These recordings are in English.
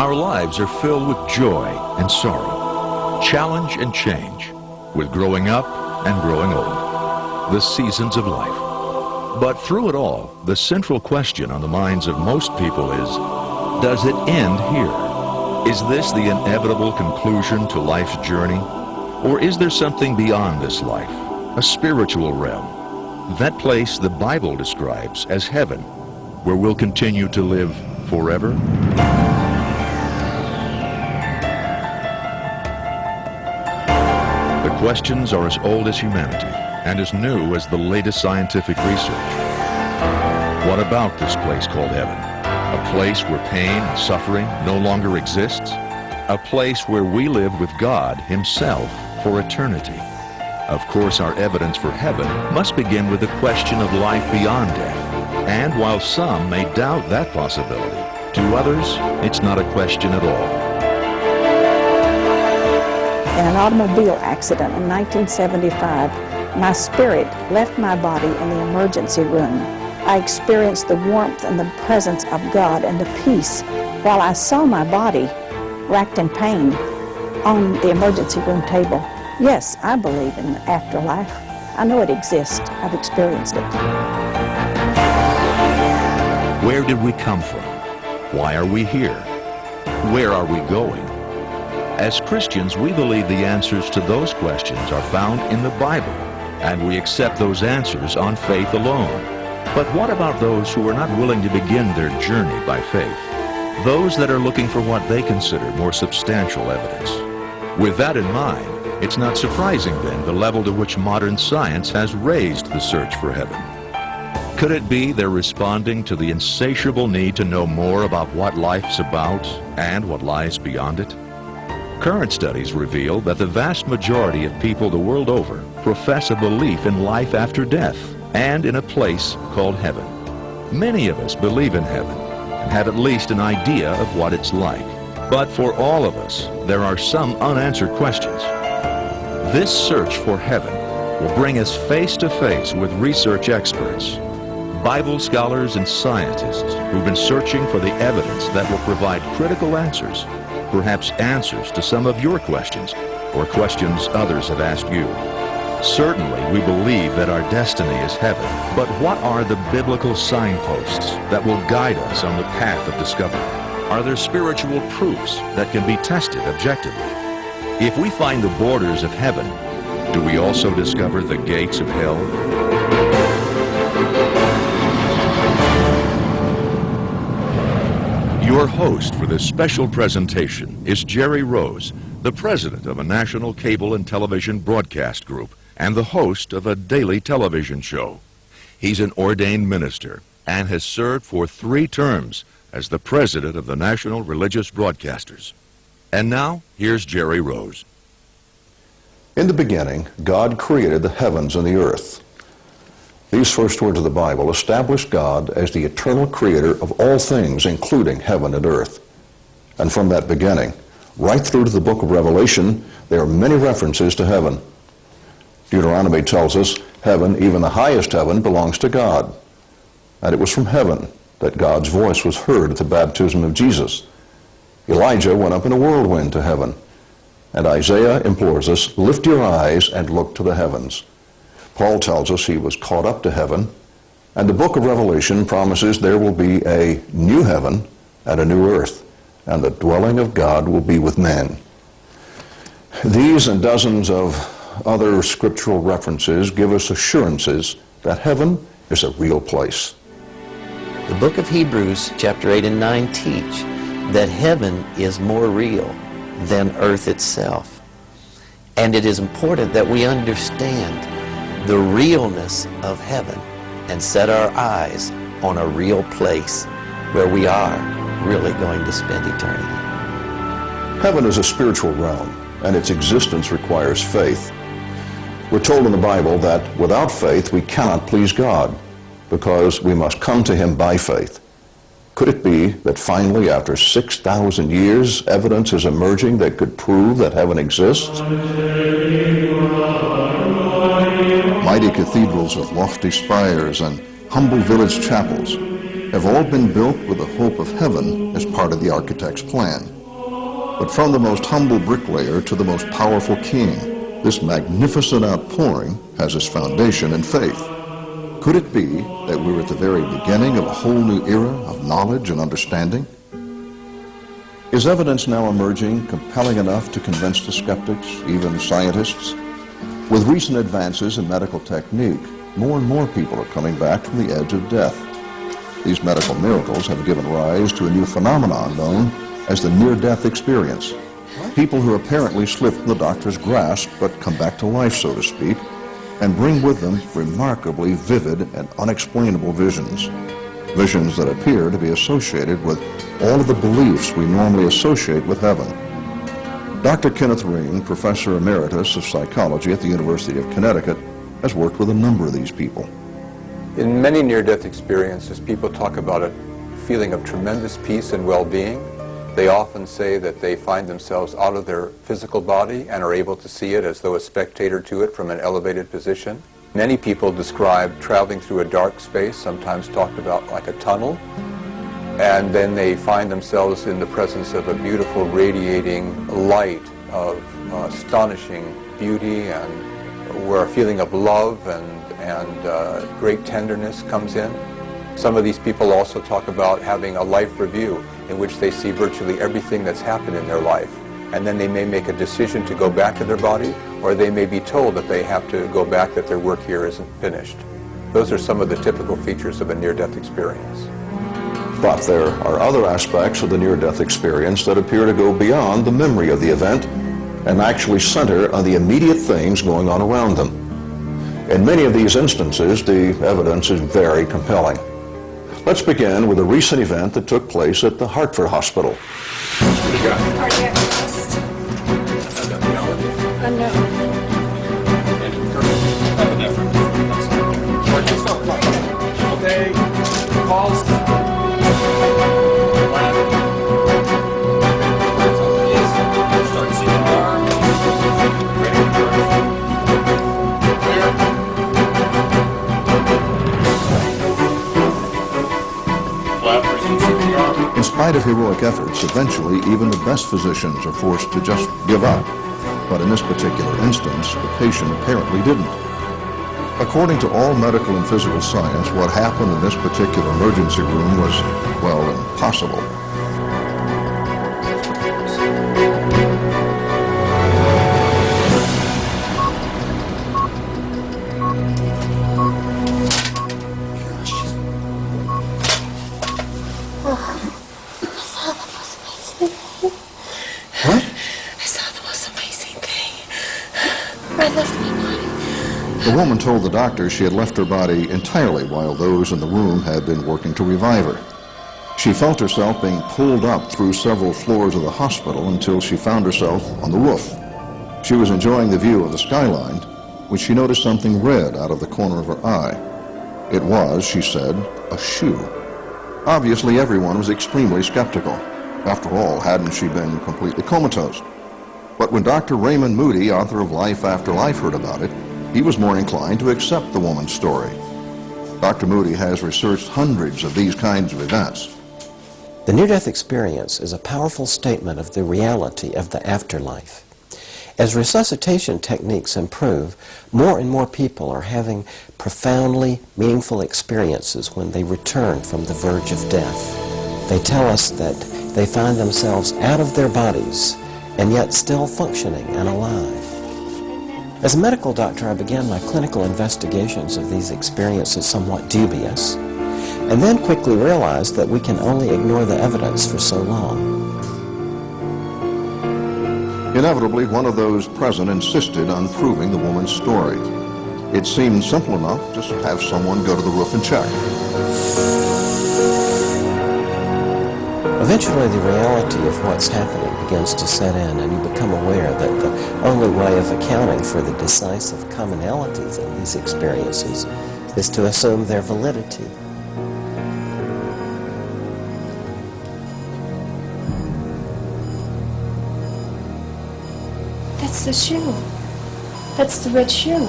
Our lives are filled with joy and sorrow, challenge and change, with growing up and growing old, the seasons of life. But through it all, the central question on the minds of most people is, does it end here? Is this the inevitable conclusion to life's journey? Or is there something beyond this life, a spiritual realm, that place the Bible describes as heaven, where we'll continue to live forever? The questions are as old as humanity and as new as the latest scientific research. What about this place called heaven? A place where pain and suffering no longer exists? A place where we live with God Himself for eternity? Of course, our evidence for heaven must begin with the question of life beyond death. And while some may doubt that possibility, to others, it's not a question at all. In an automobile accident in 1975, my spirit left my body in the emergency room. I experienced the warmth and the presence of God and the peace while I saw my body racked in pain on the emergency room table. Yes, I believe in the afterlife. I know it exists. I've experienced it. Where did we come from? Why are we here? Where are we going? As Christians, we believe the answers to those questions are found in the Bible, and we accept those answers on faith alone. But what about those who are not willing to begin their journey by faith? Those that are looking for what they consider more substantial evidence. With that in mind, it's not surprising then the level to which modern science has raised the search for heaven. Could it be they're responding to the insatiable need to know more about what life's about and what lies beyond it? Current studies reveal that the vast majority of people the world over profess a belief in life after death and in a place called heaven. Many of us believe in heaven and have at least an idea of what it's like. But for all of us, there are some unanswered questions. This search for heaven will bring us face to face with research experts, Bible scholars and scientists who've been searching for the evidence that will provide critical answers, perhaps answers to some of your questions or questions others have asked you. Certainly, we believe that our destiny is heaven, but what are the biblical signposts that will guide us on the path of discovery? Are there spiritual proofs that can be tested objectively? If we find the borders of heaven, do we also discover the gates of hell? Your host for this special presentation is Jerry Rose, the president of a national cable and television broadcast group and the host of a daily television show. He's an ordained minister and has served for 3 terms as the president of the National Religious Broadcasters. And now, here's Jerry Rose. In the beginning, God created the heavens and the earth. These first words of the Bible establish God as the eternal creator of all things, including heaven and earth. And from that beginning, right through to the book of Revelation, there are many references to heaven. Deuteronomy tells us heaven, even the highest heaven, belongs to God. And it was from heaven that God's voice was heard at the baptism of Jesus. Elijah went up in a whirlwind to heaven. And Isaiah implores us, lift your eyes and look to the heavens. Paul tells us he was caught up to heaven, and the book of Revelation promises there will be a new heaven and a new earth, and the dwelling of God will be with men. These and dozens of other scriptural references give us assurances that heaven is a real place. The book of Hebrews, chapter 8 and 9 teach that heaven is more real than earth itself. And it is important that we understand the realness of heaven and set our eyes on a real place where we are really going to spend eternity. Heaven is a spiritual realm, and its existence requires faith. We're told in the Bible that without faith we cannot please God, because we must come to Him by faith. Could it be that finally, after 6,000 years, evidence is emerging that could prove that heaven exists? Mighty cathedrals with lofty spires and humble village chapels have all been built with the hope of heaven as part of the architect's plan. But from the most humble bricklayer to the most powerful king, this magnificent outpouring has its foundation in faith. Could it be that we're at the very beginning of a whole new era of knowledge and understanding? Is evidence now emerging compelling enough to convince the skeptics, even scientists? With recent advances in medical technique, more and more people are coming back from the edge of death. These medical miracles have given rise to a new phenomenon known as the near-death experience. People who apparently slip from the doctor's grasp but come back to life, so to speak, and bring with them remarkably vivid and unexplainable visions. Visions that appear to be associated with all of the beliefs we normally associate with heaven. Dr. Kenneth Ring, Professor Emeritus of Psychology at the University of Connecticut, has worked with a number of these people. In many near-death experiences, people talk about a feeling of tremendous peace and well-being. They often say that they find themselves out of their physical body and are able to see it as though a spectator to it from an elevated position. Many people describe traveling through a dark space, sometimes talked about like a tunnel, and then they find themselves in the presence of a beautiful radiating light of astonishing beauty, and where a feeling of love and great tenderness comes in. Some of these people also talk about having a life review in which they see virtually everything that's happened in their life. And then they may make a decision to go back to their body, or they may be told that they have to go back, that their work here isn't finished. Those are some of the typical features of a near-death experience. But there are other aspects of the near-death experience that appear to go beyond the memory of the event and actually center on the immediate things going on around them. In many of these instances, the evidence is very compelling. Let's begin with a recent event that took place at the Hartford Hospital. What do you got? Cardiac arrest. Unknown. Okay. Pulse. Start seeing arm. Ready for birth. Clear. In spite of heroic efforts, eventually even the best physicians are forced to just give up. But in this particular instance, the patient apparently didn't. According to all medical and physical science, what happened in this particular emergency room was, well, impossible. The woman told the doctor she had left her body entirely while those in the room had been working to revive her. She felt herself being pulled up through several floors of the hospital until she found herself on the roof. She was enjoying the view of the skyline when she noticed something red out of the corner of her eye. It was, she said, a shoe. Obviously, everyone was extremely skeptical. After all, hadn't she been completely comatose? But when Dr. Raymond Moody, author of Life After Life, heard about it, he was more inclined to accept the woman's story. Dr. Moody has researched hundreds of these kinds of events. The near-death experience is a powerful statement of the reality of the afterlife. As resuscitation techniques improve, more and more people are having profoundly meaningful experiences when they return from the verge of death. They tell us that they find themselves out of their bodies and yet still functioning and alive. As a medical doctor, I began my clinical investigations of these experiences somewhat dubious, and then quickly realized that we can only ignore the evidence for so long. Inevitably, one of those present insisted on proving the woman's story. It seemed simple enough, just have someone go to the roof and check. Eventually, the reality of what's happening begins to set in, and you become aware that the only way of accounting for the decisive commonalities in these experiences is to assume their validity. That's the shoe. That's the red shoe.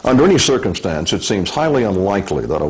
Under any circumstance, it seems highly unlikely that a